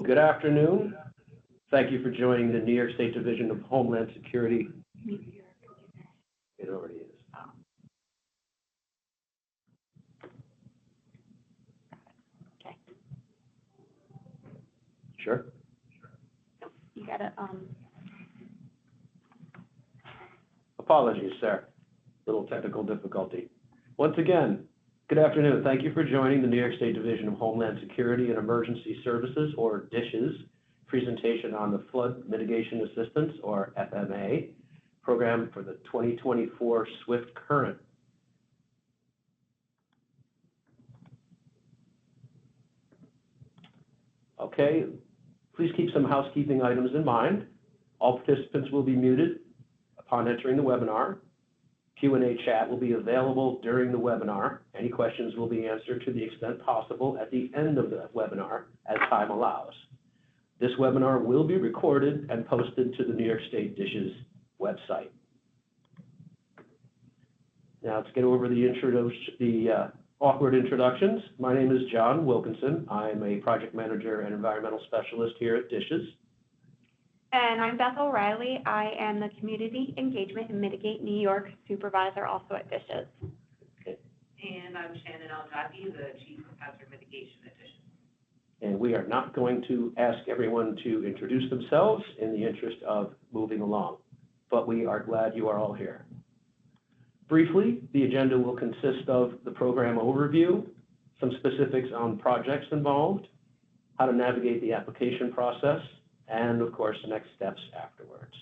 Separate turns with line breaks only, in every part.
Good afternoon. Thank you for joining the New York State Division of Homeland Security. It already is.
Okay.
Sure.
You gotta,
Apologies, sir. Little technical difficulty. Once again, good afternoon. Thank you for joining the New York State Division of Homeland Security and Emergency Services, or DHSES, presentation on the Flood Mitigation Assistance, or FMA, program for the 2024 SWIFT Current. Okay, please keep some housekeeping items in mind. All participants will be muted upon entering the webinar. Q&A chat will be available during the webinar. Any questions will be answered to the extent possible at the end of the webinar as time allows. This webinar will be recorded and posted to the New York State DHSES website. Now let's get over the awkward introductions. My name is John Wilkinson. I'm a project manager and environmental specialist here at DHSES.
and I'm Beth O'Reilly. I am the Community Engagement and Mitigate New York Supervisor, also at DHSES.
Okay.
And I'm Shannon Al-Jati, the Chief of Hazard Mitigation at DHSES.
And we are not going to ask everyone to introduce themselves in the interest of moving along, but we are glad you are all here. Briefly, the agenda will consist of the program overview, some specifics on projects involved, how to navigate the application process, and of course, next steps afterwards.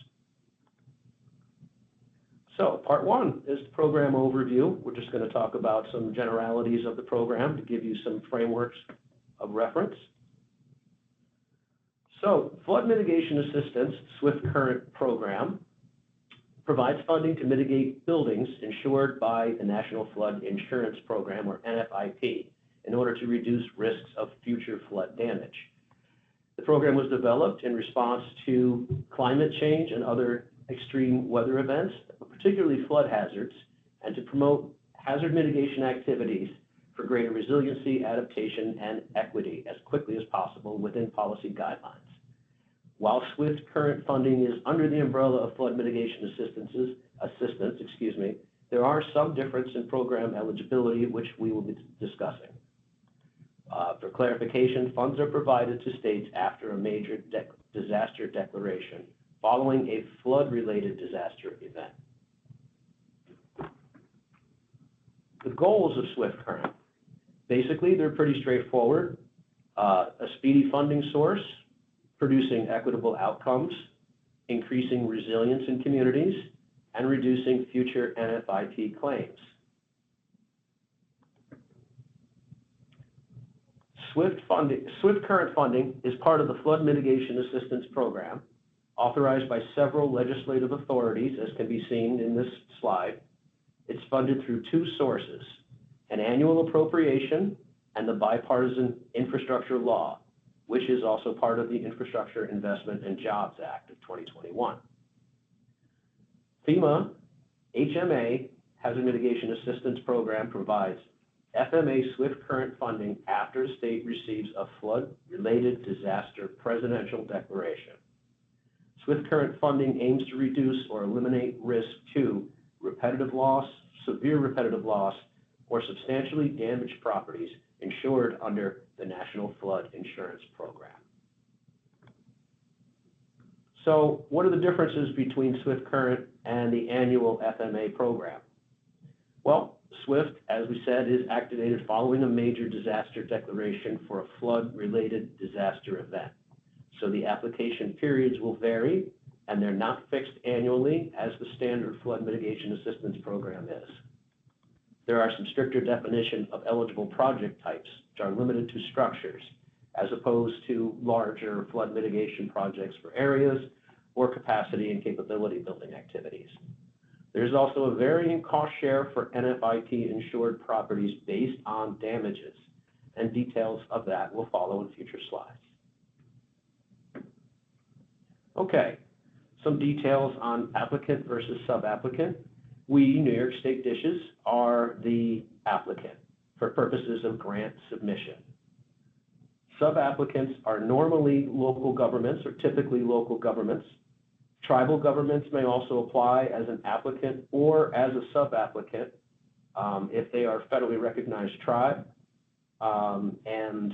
So part one is the program overview. We're just going to talk about some generalities of the program to give you some frameworks of reference. So Flood Mitigation Assistance, SWIFT Current program, provides funding to mitigate buildings insured by the National Flood Insurance Program, or NFIP, in order to reduce risks of future flood damage. The program was developed in response to climate change and other extreme weather events, particularly flood hazards, and to promote hazard mitigation activities for greater resiliency, adaptation, and equity as quickly as possible within policy guidelines. While SWIFT Current funding is under the umbrella of Flood Mitigation Assistance, there are some difference in program eligibility, which we will be discussing. For clarification, funds are provided to states after a major disaster declaration following a flood-related disaster event. The goals of SWIFT Current, basically, they're pretty straightforward. A speedy funding source, producing equitable outcomes, increasing resilience in communities, and reducing future NFIP claims. SWIFT Current funding is part of the Flood Mitigation Assistance Program, authorized by several legislative authorities, as can be seen in this slide. It's funded through two sources, an annual appropriation and the bipartisan infrastructure law, which is also part of the Infrastructure Investment and Jobs Act of 2021. FEMA, HMA, Hazard Mitigation Assistance Program, provides FMA SWIFT Current funding after a state receives a flood-related disaster presidential declaration. SWIFT Current funding aims to reduce or eliminate risk to repetitive loss, severe repetitive loss, or substantially damaged properties insured under the National Flood Insurance Program. So what are the differences between SWIFT Current and the annual FMA program? Well, SWIFT, as we said, is activated following a major disaster declaration for a flood-related disaster event. So the application periods will vary, and they're not fixed annually as the standard Flood Mitigation Assistance Program is. There are some stricter definition of eligible project types, which are limited to structures, as opposed to larger flood mitigation projects for areas or capacity and capability building activities. There's also a varying cost share for NFIP insured properties based on damages, and details of that will follow in future slides. Okay, some details on applicant versus sub-applicant. We, New York State DHSES, are the applicant for purposes of grant submission. Sub-applicants are normally local governments or typically local governments. Tribal governments may also apply as an applicant or as a sub-applicant if they are federally recognized tribe, and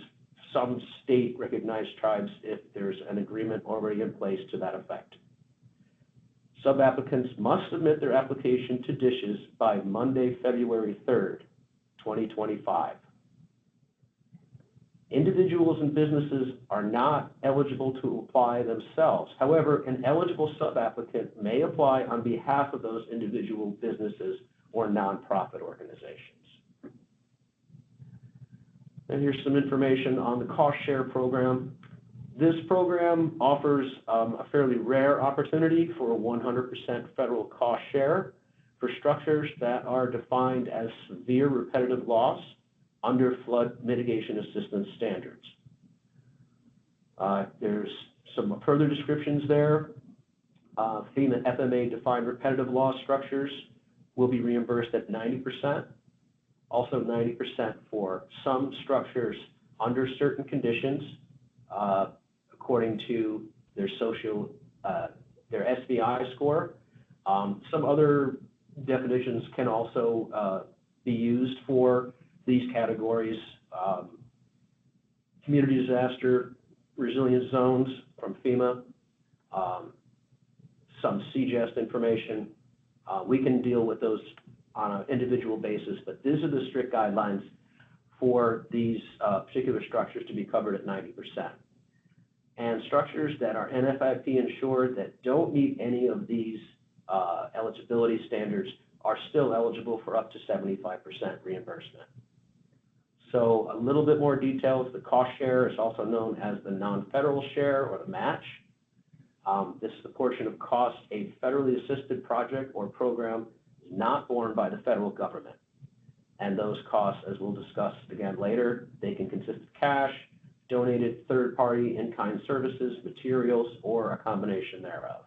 some state recognized tribes if there's an agreement already in place to that effect. Sub-applicants must submit their application to DHSES by Monday, February 3rd, 2025. Individuals and businesses are not eligible to apply themselves. However, an eligible sub-applicant may apply on behalf of those individual businesses or nonprofit organizations. And here's some information on the cost share program. This program offers a fairly rare opportunity for a 100% federal cost share for structures that are defined as severe repetitive loss under flood mitigation assistance standards. There's some further descriptions there. FEMA FMA defined repetitive loss structures will be reimbursed at 90%. Also 90% for some structures under certain conditions, according to their their SVI score. Some other definitions can also be used for these categories. Community disaster resilience zones from FEMA, some CGEST information. We can deal with those on an individual basis, but these are the strict guidelines for these particular structures to be covered at 90%. And structures that are NFIP insured that don't meet any of these eligibility standards are still eligible for up to 75% reimbursement. So a little bit more details. The cost share is also known as the non-federal share or the match. This is the portion of cost a federally assisted project or program is not borne by the federal government. And those costs, as we'll discuss again later, they can consist of cash, donated third-party in-kind services, materials, or a combination thereof.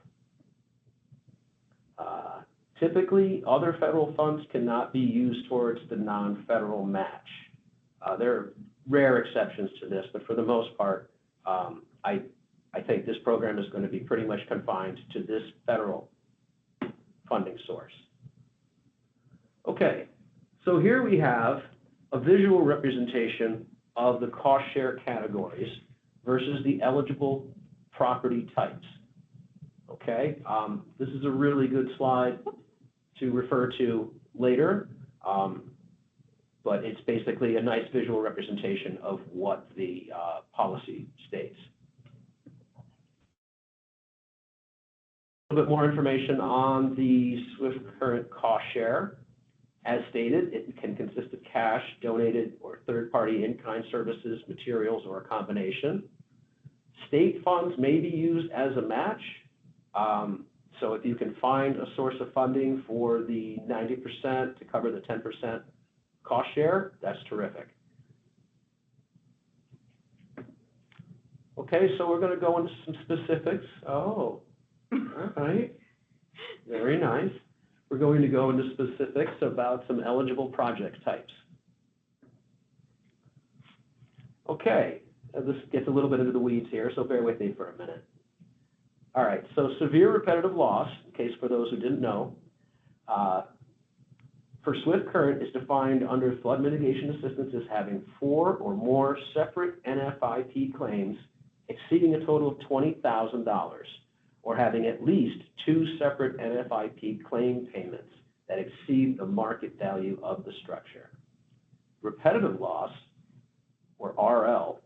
Typically, other federal funds cannot be used towards the non-federal match. There are rare exceptions to this, but for the most part, I think this program is going to be pretty much confined to this federal funding source. Okay, so here we have a visual representation of the cost share categories versus the eligible property types. Okay, this is a really good slide to refer to later, but it's basically a nice visual representation of what the policy states. A little bit more information on the SWIFT current cost share. As stated, it can consist of cash, donated, or third-party in-kind services, materials, or a combination. State funds may be used as a match. So if you can find a source of funding for the 90% to cover the 10% cost share, that's terrific. Okay, so we're going to go into some specifics. Oh, all right. Very nice. We're going to go into specifics about some eligible project types. Okay, this gets a little bit into the weeds here, so bear with me for a minute. All right, so severe repetitive loss, in case for those who didn't know, for SWIFT current is defined under flood mitigation assistance as having 4 or more separate NFIP claims exceeding a total of $20,000, or having at least 2 separate NFIP claim payments that exceed the market value of the structure. Repetitive loss, or RL,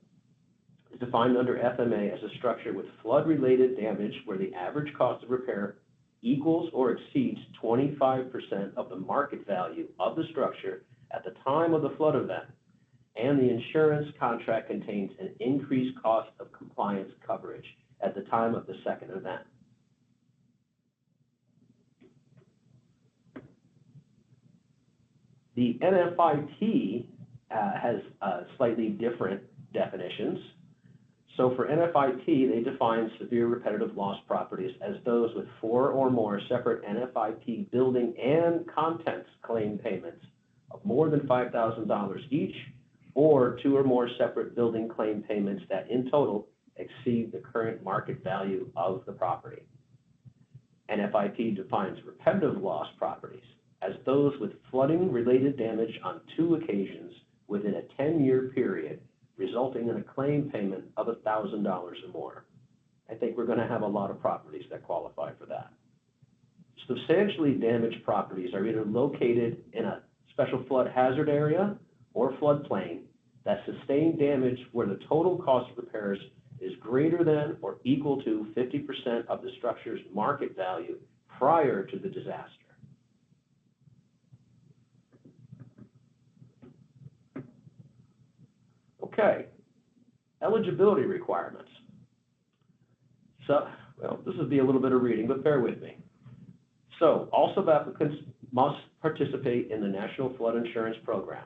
is defined under FMA as a structure with flood-related damage where the average cost of repair equals or exceeds 25% of the market value of the structure at the time of the flood event, and the insurance contract contains an increased cost of compliance coverage at the time of the second event. The NFIP has slightly different definitions. So for NFIP, they define severe repetitive loss properties as those with 4 or more separate NFIP building and contents claim payments of more than $5,000 each, or two or more separate building claim payments that in total exceed the current market value of the property. NFIP defines repetitive loss properties as those with flooding-related damage on 2 occasions within a 10-year period, resulting in a claim payment of $1,000 or more. I think we're going to have a lot of properties that qualify for that. Substantially damaged properties are either located in a special flood hazard area or floodplain that sustain damage where the total cost of repairs is greater than or equal to 50% of the structure's market value prior to the disaster. Okay, eligibility requirements. So, well, this will be a little bit of reading, but bear with me. So, all sub-applicants must participate in the National Flood Insurance Program.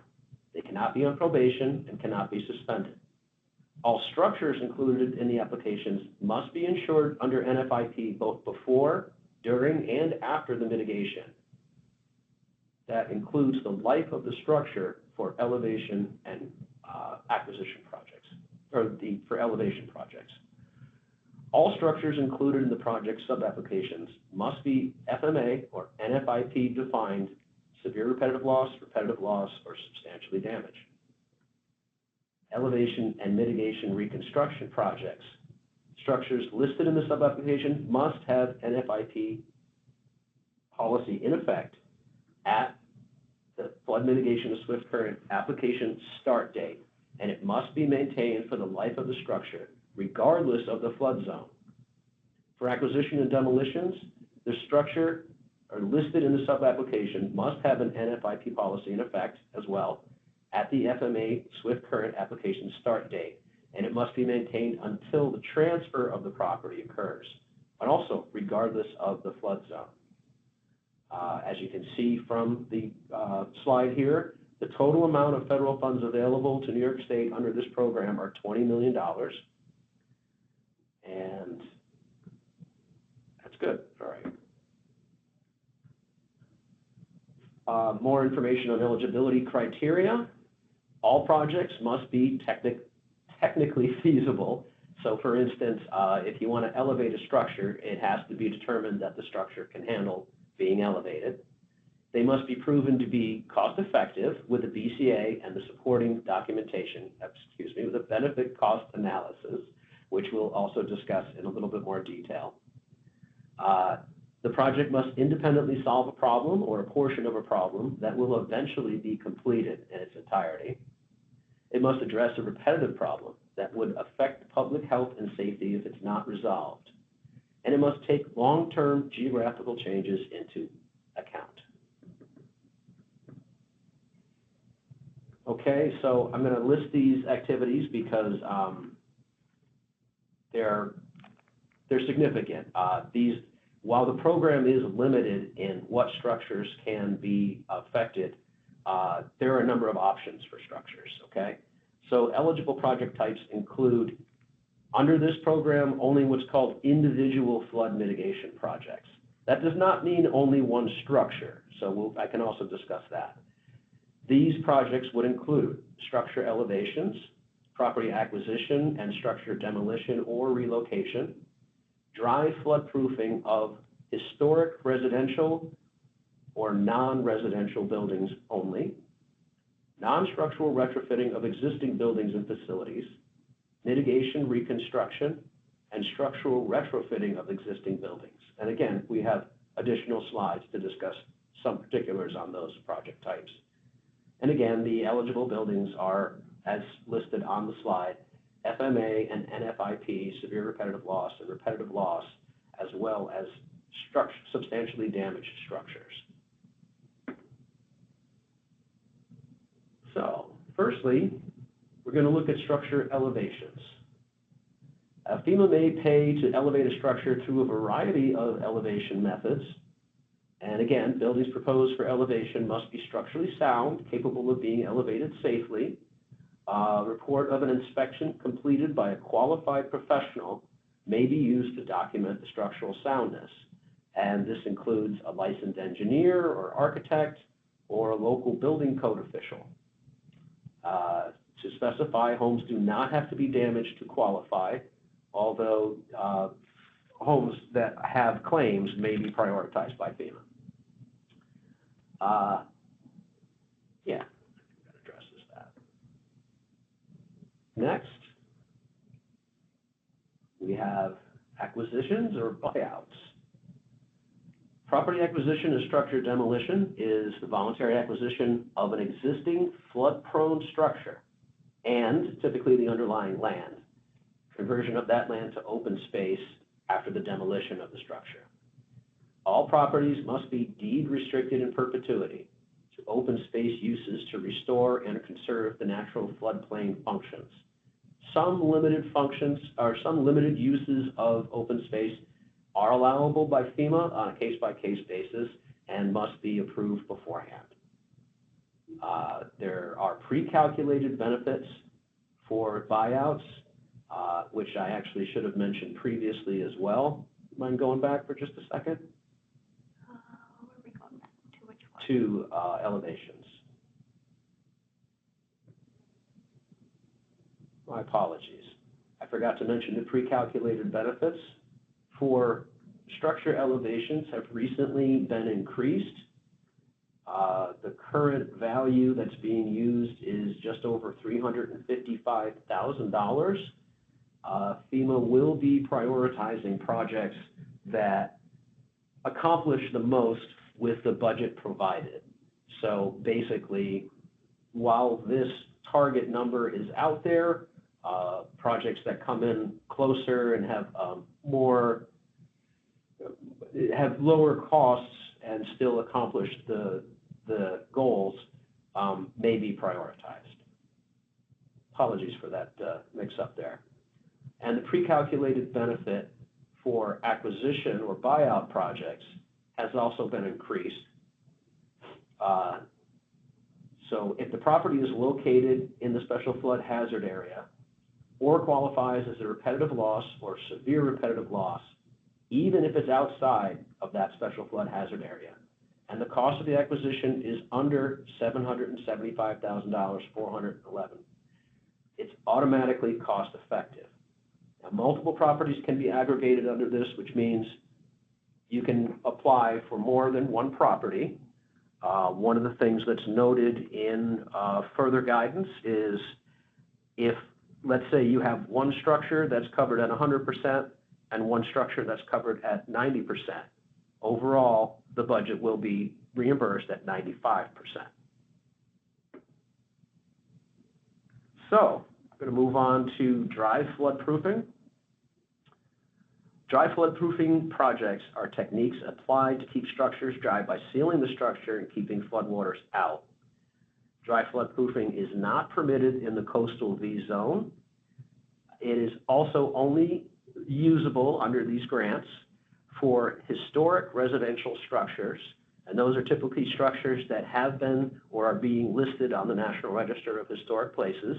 They cannot be on probation and cannot be suspended. All structures included in the applications must be insured under NFIP both before, during, and after the mitigation. That includes the life of the structure for elevation and acquisition projects, or for elevation projects. All structures included in the project sub-applications must be FMA or NFIP defined severe repetitive loss, or substantially damaged. Elevation and mitigation reconstruction projects. Structures listed in the sub-application must have NFIP policy in effect at the flood mitigation of swift current application start date, and it must be maintained for the life of the structure, regardless of the flood zone. For acquisition and demolitions, the structure are listed in the sub-application must have an NFIP policy in effect as well at the FMA swift current application start date, and it must be maintained until the transfer of the property occurs, but also regardless of the flood zone. As you can see from the slide here, the total amount of federal funds available to New York State under this program are $20 million. And that's good. All right. More information on eligibility criteria. All projects must be technically feasible. So for instance, if you want to elevate a structure, it has to be determined that the structure can handle being elevated. They must be proven to be cost-effective with the BCA and the supporting documentation, with a benefit cost analysis, which we'll also discuss in a little bit more detail. The project must independently solve a problem or a portion of a problem that will eventually be completed in its entirety. It must address a repetitive problem that would affect public health and safety if it's not resolved. And it must take long-term geographical changes into account. Okay, so I'm going to list these activities because they're significant. While the program is limited in what structures can be affected, there are a number of options for structures, okay? So eligible project types include, under this program, only what's called individual flood mitigation projects. That does not mean only one structure, so I can also discuss that. These projects would include structure elevations, property acquisition and structure demolition or relocation, dry floodproofing of historic residential or non-residential buildings only, non-structural retrofitting of existing buildings and facilities, mitigation reconstruction, and structural retrofitting of existing buildings. And again, we have additional slides to discuss some particulars on those project types. And again, the eligible buildings are, as listed on the slide, FMA and NFIP, severe repetitive loss and repetitive loss, as well as substantially damaged structures. So, firstly, we're going to look at structure elevations. FEMA may pay to elevate a structure through a variety of elevation methods. And again, buildings proposed for elevation must be structurally sound, capable of being elevated safely. Report of an inspection completed by a qualified professional may be used to document the structural soundness. And this includes a licensed engineer or architect or a local building code official. to specify homes do not have to be damaged to qualify, although homes that have claims may be prioritized by FEMA. Yeah, that addresses that. Next, we have acquisitions or buyouts. Property acquisition and structure demolition is the voluntary acquisition of an existing flood-prone structure and typically the underlying land. Conversion of that land to open space after the demolition of the structure. All properties must be deed restricted in perpetuity to open space uses to restore and conserve the natural floodplain functions. Some limited functions or some limited uses of open space are allowable by FEMA on a case-by-case basis and must be approved beforehand. There are pre-calculated benefits for buyouts, which I actually should have mentioned previously as well. Mind going back for just a second?
Where are we going back to? Which one?
To elevations. My apologies. I forgot to mention the pre-calculated benefits for structure elevations have recently been increased. The current value that's being used is just over $355,000. FEMA will be prioritizing projects that accomplish the most with the budget provided. So basically, while this target number is out there, projects that come in closer and have have lower costs and still accomplish the goals may be prioritized. Apologies for that mix-up there. And the pre-calculated benefit for acquisition or buyout projects has also been increased. So if the property is located in the special flood hazard area or qualifies as a repetitive loss or severe repetitive loss, even if it's outside of that special flood hazard area, and the cost of the acquisition is under $775,411, it's automatically cost effective. Now, multiple properties can be aggregated under this, which means you can apply for more than one property. One of the things that's noted in further guidance is if, let's say you have one structure that's covered at 100% and one structure that's covered at 90%, overall, the budget will be reimbursed at 95%. So, I'm going to move on to dry floodproofing. Dry floodproofing projects are techniques applied to keep structures dry by sealing the structure and keeping floodwaters out. Dry floodproofing is not permitted in the coastal V zone. It is also only usable under these grants for historic residential structures, and those are typically structures that have been or are being listed on the National Register of Historic Places,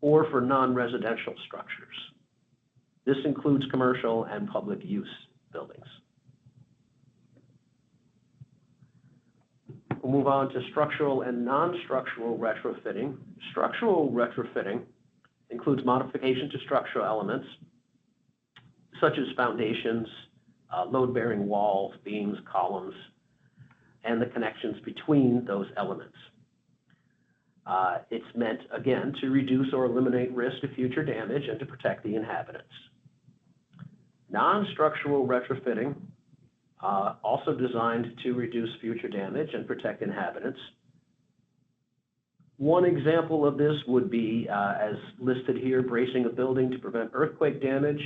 or for non-residential structures. This includes commercial and public use buildings. We'll move on to structural and non-structural retrofitting. Structural retrofitting includes modification to structural elements, such as foundations, load-bearing walls, beams, columns, and the connections between those elements. It's meant, again, to reduce or eliminate risk of future damage and to protect the inhabitants. Non-structural retrofitting, also designed to reduce future damage and protect inhabitants. One example of this would be, as listed here, bracing a building to prevent earthquake damage,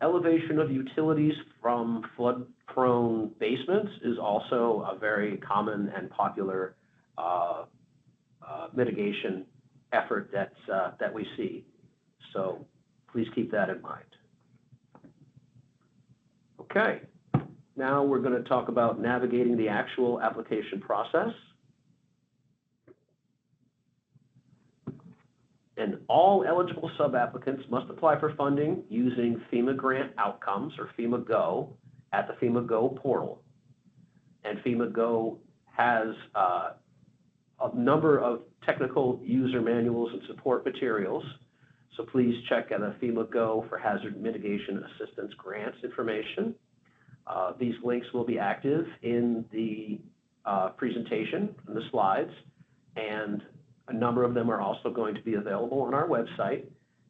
elevation of utilities from flood-prone basements is also a very common and popular mitigation effort that we see. So please keep that in mind. Okay, now we're going to talk about navigating the actual application process. And all eligible sub-applicants must apply for funding using FEMA Grant Outcomes, or FEMA Go, at the FEMA Go portal. And FEMA Go has a number of technical user manuals and support materials. So please check out FEMA Go for hazard mitigation assistance grants information. These links will be active in the presentation and the slides, and a number of them are also going to be available on our website.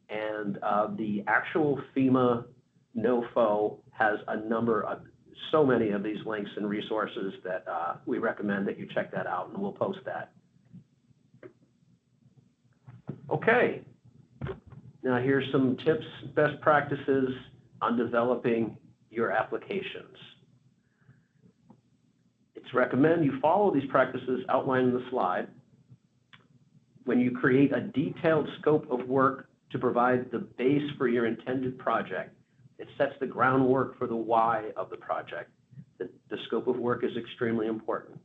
And the actual FEMA NOFO has a number of, so many of these links and resources that we recommend that you check that out, and we'll post that. Okay, now here's some tips, best practices on developing your applications. It's recommend you follow these practices outlined in the slide. When you create a detailed scope of work to provide the base for your intended project, it sets the groundwork for the why of the project. The scope of work is extremely important.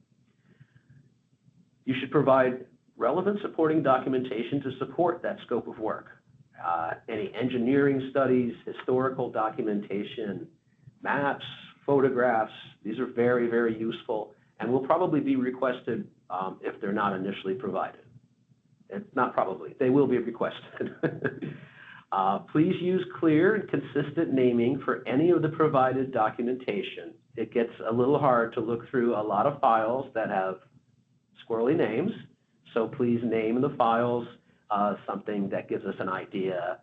You should provide relevant supporting documentation to support that scope of work. Any engineering studies, historical documentation, maps, photographs, these are very, very useful and will probably be requested if they're not initially provided. It's not probably, they will be requested. Please use clear and consistent naming for any of the provided documentation. It gets a little hard to look through a lot of files that have squirrely names, so please name the files something that gives us an idea,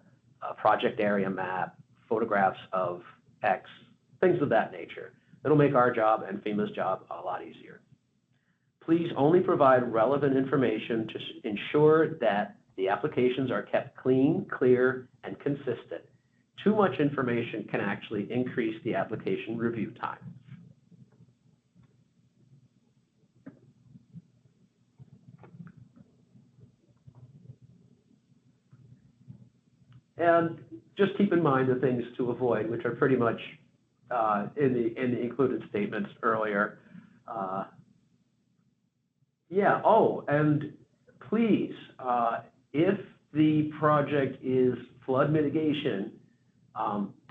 a project area map, photographs of X, things of that nature. It'll make our job and FEMA's job a lot easier. Please only provide relevant information to ensure that the applications are kept clean, clear, and consistent. Too much information can actually increase the application review time. And just keep in mind the things to avoid, which are pretty much in the included statements earlier. And please, if the project is flood mitigation,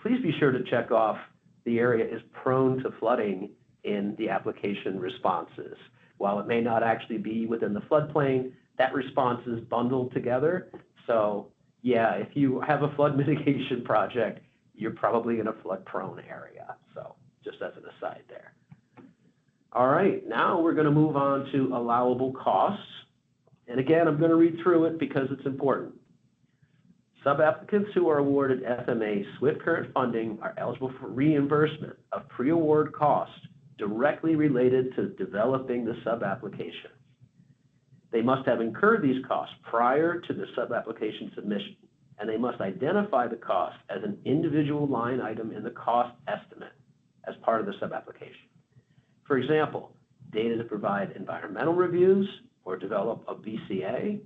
please be sure to check off the area is prone to flooding in the application responses. While it may not actually be within the floodplain, that response is bundled together. So yeah, if you have a flood mitigation project, you're probably in a flood-prone area. So just as an aside there. All right, now we're going to move on to allowable costs. And again, I'm going to read through it because it's important. Sub-applicants who are awarded FMA SWIFT current funding are eligible for reimbursement of pre-award costs directly related to developing the sub-application. They must have incurred these costs prior to the sub-application submission, and they must identify the cost as an individual line item in the cost estimate as part of the sub-application. For example, data to provide environmental reviews or develop a BCA,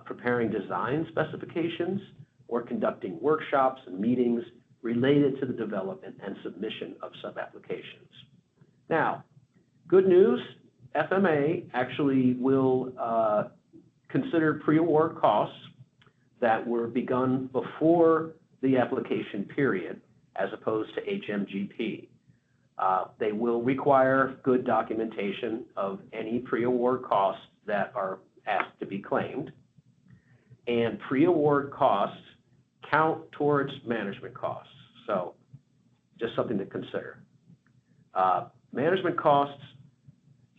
preparing design specifications, or conducting workshops and meetings related to the development and submission of sub-applications. Now, good news, FMA actually will consider pre-award costs that were begun before the application period as opposed to HMGP. They will require good documentation of any pre-award costs that are asked to be claimed. And pre-award costs count towards management costs. So just something to consider. Management costs,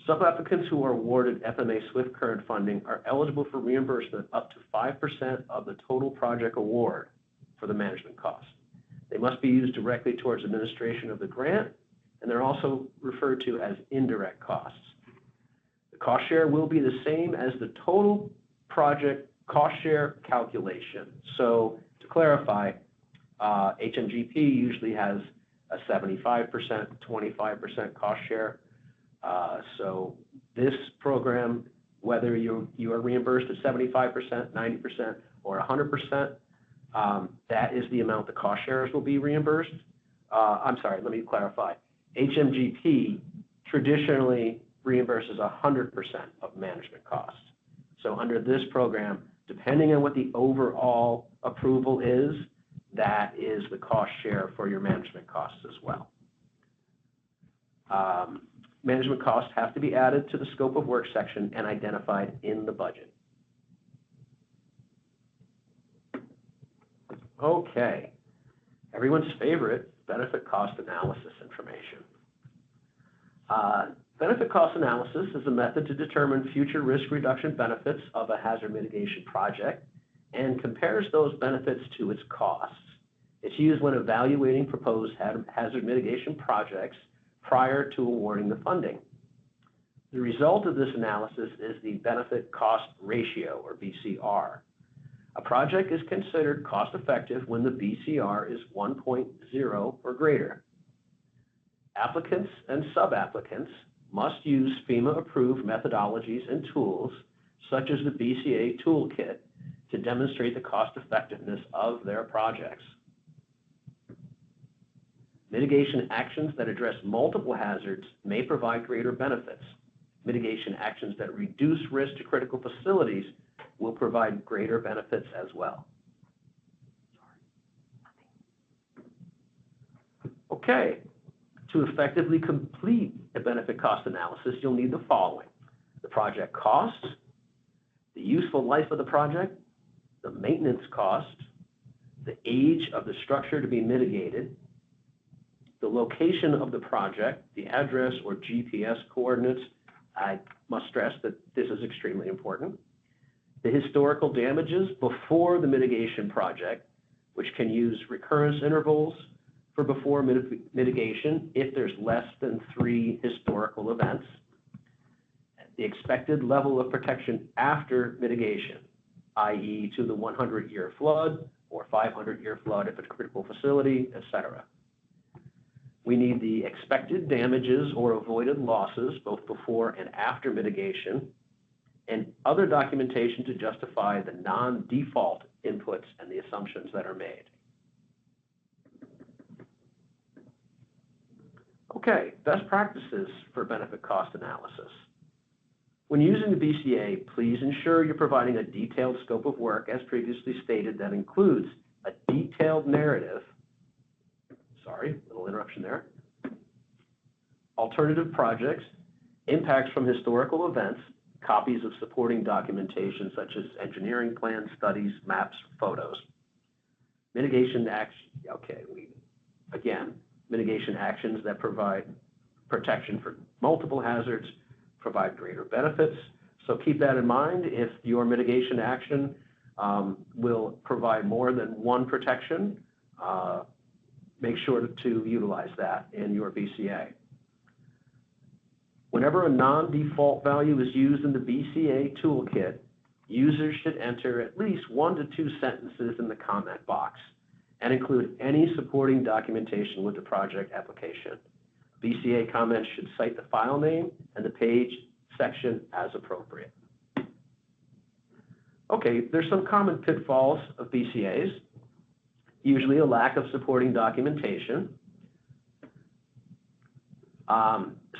sub-applicants who are awarded FMA SWIFT current funding are eligible for reimbursement up to 5% of the total project award for the management costs. They must be used directly towards administration of the grant, and they're also referred to as indirect costs. The cost share will be the same as the total project cost share calculation. So to clarify, HMGP usually has a 75%, 25% cost share. So this program, whether you are reimbursed at 75%, 90%, or 100%, that is the amount the cost shares will be reimbursed. I'm sorry, let me clarify. HMGP traditionally reimburses 100% of management costs. So under this program, depending on what the overall approval is, that is the cost share for your management costs as well. Management costs have to be added to the scope of work section and identified in the budget. Okay, everyone's favorite benefit cost analysis information. Benefit cost analysis is a method to determine future risk reduction benefits of a hazard mitigation project and compares those benefits to its costs. It's used when evaluating proposed hazard mitigation projects prior to awarding the funding. The result of this analysis is the benefit cost ratio, or BCR. A project is considered cost-effective when the BCR is 1.0 or greater. Applicants and sub-applicants must use FEMA-approved methodologies and tools, such as the BCA toolkit, to demonstrate the cost-effectiveness of their projects. Mitigation actions that address multiple hazards may provide greater benefits. Mitigation actions that reduce risk to critical facilities will provide greater benefits as well. Okay, to effectively complete a benefit cost analysis, you'll need the following: the project cost, the useful life of the project, the maintenance cost, the age of the structure to be mitigated, the location of the project, the address or GPS coordinates. I must stress that this is extremely important. The historical damages before the mitigation project, which can use recurrence intervals for before mitigation if there's less than 3 historical events. The expected level of protection after mitigation, i.e. to the 100-year flood or 500-year flood if it's a critical facility, etc. We need the expected damages or avoided losses both before and after mitigation, and other documentation to justify the non-default inputs and the assumptions that are made. Okay, best practices for benefit cost analysis. When using the BCA, please ensure you're providing a detailed scope of work, as previously stated, that includes a detailed narrative. Sorry, little interruption there. Alternative projects, impacts from historical events, copies of supporting documentation such as engineering plans, studies, maps, photos. Mitigation mitigation actions that provide protection for multiple hazards provide greater benefits. So keep that in mind. If your mitigation action will provide more than one protection, make sure to utilize that in your BCA. Whenever a non-default value is used in the BCA toolkit, users should enter at least 1 to 2 sentences in the comment box and include any supporting documentation with the project application. BCA comments should cite the file name and the page section as appropriate. Okay, there's some common pitfalls of BCAs. Usually a lack of supporting documentation.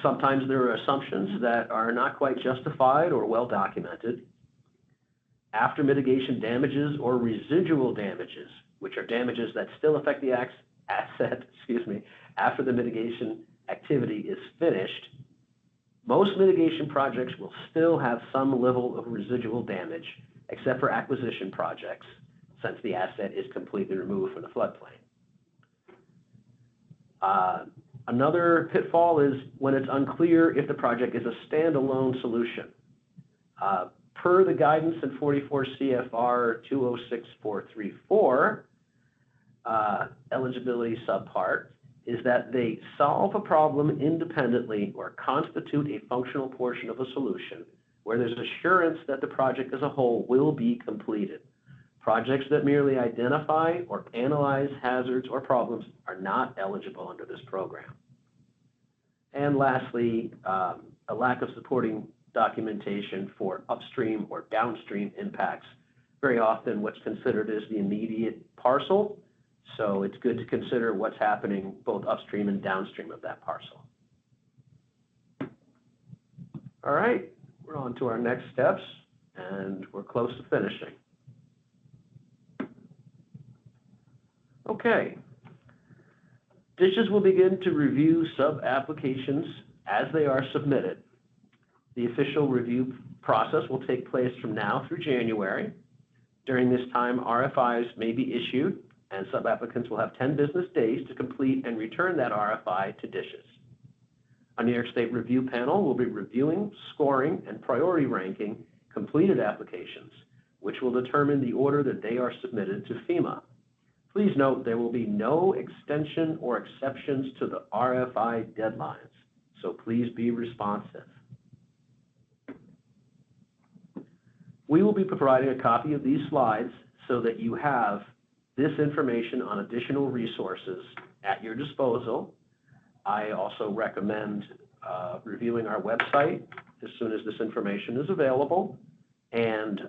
Sometimes there are assumptions that are not quite justified or well documented. After mitigation damages or residual damages, which are damages that still affect the asset, after the mitigation activity is finished, most mitigation projects will still have some level of residual damage, except for acquisition projects, since the asset is completely removed from the floodplain. Another pitfall is when it's unclear if the project is a standalone solution. Per the guidance in 44 CFR 206434, eligibility subpart, is that they solve a problem independently or constitute a functional portion of a solution where there's assurance that the project as a whole will be completed. Projects that merely identify or analyze hazards or problems are not eligible under this program. And lastly, a lack of supporting documentation for upstream or downstream impacts. Very often what's considered is the immediate parcel, so it's good to consider what's happening both upstream and downstream of that parcel. All right, we're on to our next steps, and we're close to finishing. Okay. DHSES will begin to review sub-applications as they are submitted. The official review process will take place from now through January. During this time, RFIs may be issued and sub-applicants will have 10 business days to complete and return that RFI to DHSES. A New York State review panel will be reviewing, scoring, and priority ranking completed applications, which will determine the order that they are submitted to FEMA. Please note there will be no extension or exceptions to the RFI deadlines, so please be responsive. We will be providing a copy of these slides so that you have this information on additional resources at your disposal. I also recommend reviewing our website as soon as this information is available. And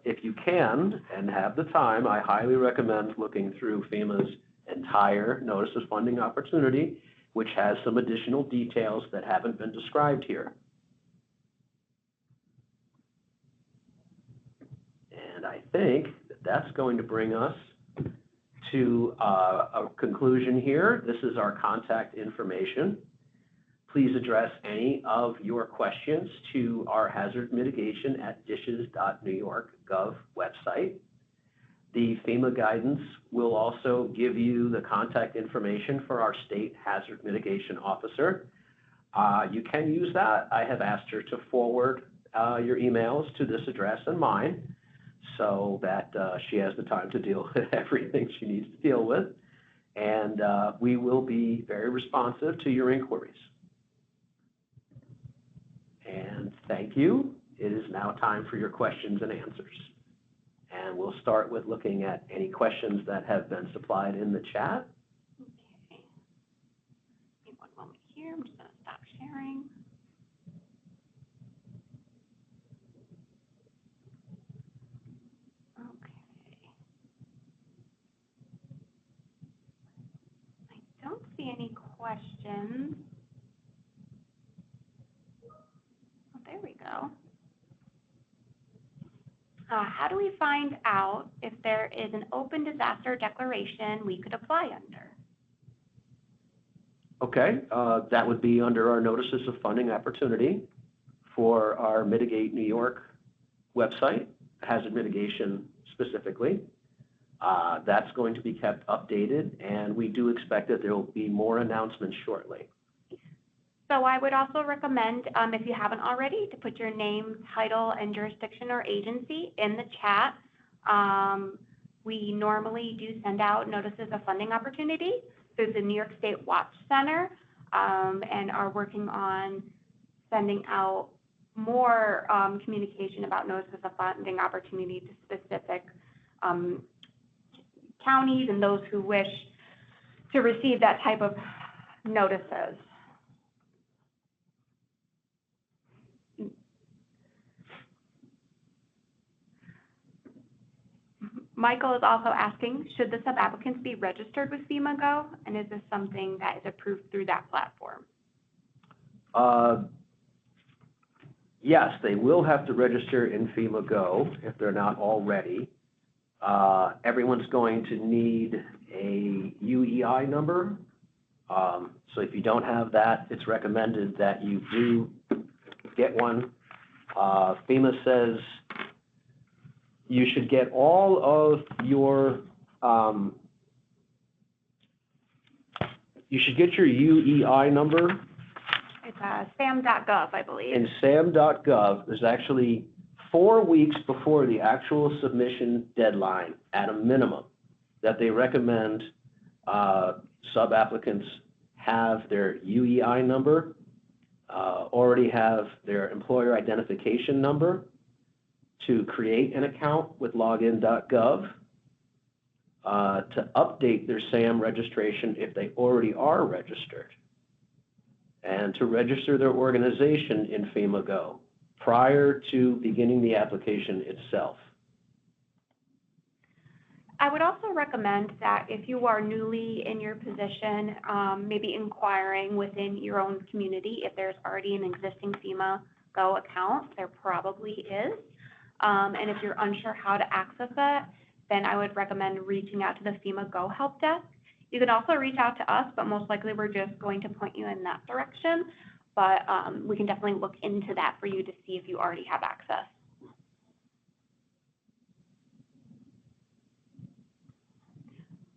if you can and have the time, I highly recommend looking through FEMA's entire Notice of Funding Opportunity, which has some additional details that haven't been described here. And I think that that's going to bring us to a conclusion here. This is our contact information. Please address any of your questions to our hazard mitigation at dhses.newyork.gov website. The FEMA guidance will also give you the contact information for our state hazard mitigation officer. You can use that. I have asked her to forward your emails to this address and mine so that she has the time to deal with everything she needs to deal with. And we will be very responsive to your inquiries. And thank you. It is now time for your questions and answers. And we'll start with looking at any questions that have been supplied in the chat.
Okay. Give me one moment here. I'm just going to stop sharing. Okay. I don't see any questions. Oh, there we go. How do we find out if there is an open disaster declaration we could apply under?
Okay, that would be under our Notices of Funding Opportunity for our Mitigate New York website, hazard mitigation specifically. That's going to be kept updated, and we do expect that there will be more announcements shortly.
So I would also recommend, if you haven't already, to put your name, title, and jurisdiction or agency in the chat. We normally do send out notices of funding opportunity through the New York State Watch Center, and are working on sending out more communication about notices of funding opportunity to specific counties and those who wish to receive that type of notices. Michael is also asking, should the sub-applicants be registered with FEMA Go? And is this something that is approved through that platform?
Yes, they will have to register in FEMA Go if they're not already. Everyone's going to need a UEI number. So if you don't have that, it's recommended that you do get one. FEMA says you should get all of your, you should get your UEI number.
It's sam.gov, I believe.
In sam.gov, there's actually 4 weeks before the actual submission deadline, at a minimum, that they recommend sub-applicants have their UEI number, already have their employer identification number, to create an account with login.gov, to update their SAM registration if they already are registered, and to register their organization in FEMA Go prior to beginning the application itself.
I would also recommend that if you are newly in your position, maybe inquiring within your own community, if there's already an existing FEMA Go account, there probably is. And if you're unsure how to access it, then I would recommend reaching out to the FEMA Go help desk. You can also reach out to us, but most likely we're just going to point you in that direction. But we can definitely look into that for you to see if you already have access.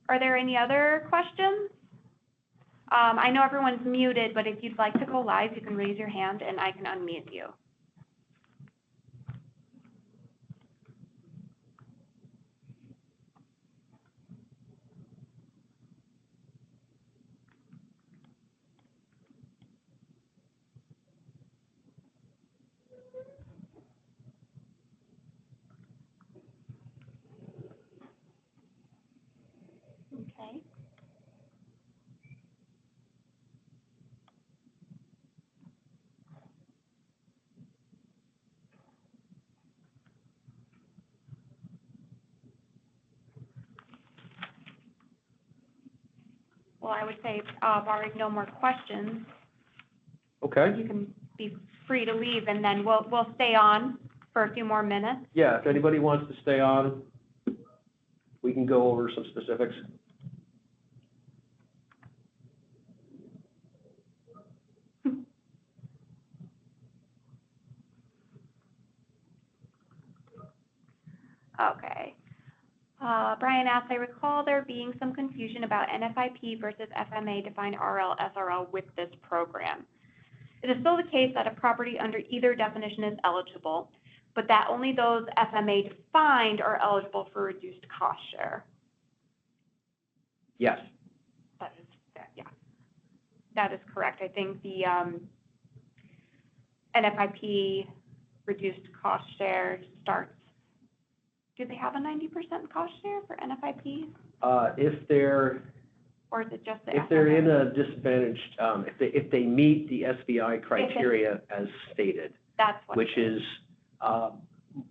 Are there any other questions? I know everyone's muted, but if you'd like to go live, you can raise your hand and I can unmute you. Okay. Well, I would say, barring no more questions,
Okay.
you can be free to leave, and then we'll stay on for a few more minutes.
Yeah, if anybody wants to stay on, we can go over some specifics.
Okay. Brian asks, I recall there being some confusion about NFIP versus FMA defined RL, SRL with this program. It is still the case that a property under either definition is eligible, but that only those FMA defined are eligible for reduced cost share.
Yes.
Yeah, that is correct. I think the NFIP reduced cost share starts. Do they have a 90% cost share for NFIP,
If they're
or is it just the
if they're in
FMA?
a disadvantaged, if they meet the SBI criteria as stated,
That's what.
which is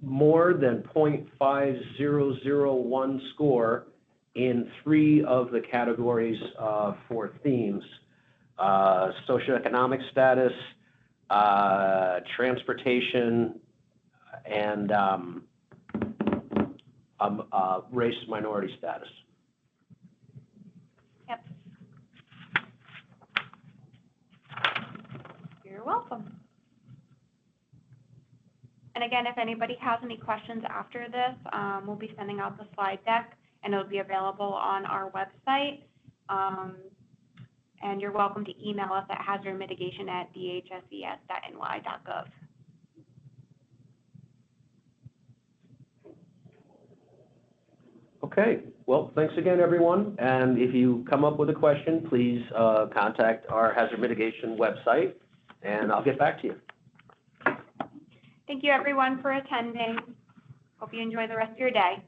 more than 0.5001 score in 3 of the categories for themes: socioeconomic status, transportation, and race minority status.
Yep. You're welcome. And again, if anybody has any questions after this, we'll be sending out the slide deck, and it'll be available on our website. And you're welcome to email us at hazardmitigation@dhses.ny.gov.
Okay, well, thanks again, everyone. And if you come up with a question, please contact our hazard mitigation website, and I'll get back to you.
Thank you, everyone, for attending. Hope you enjoy the rest of your day.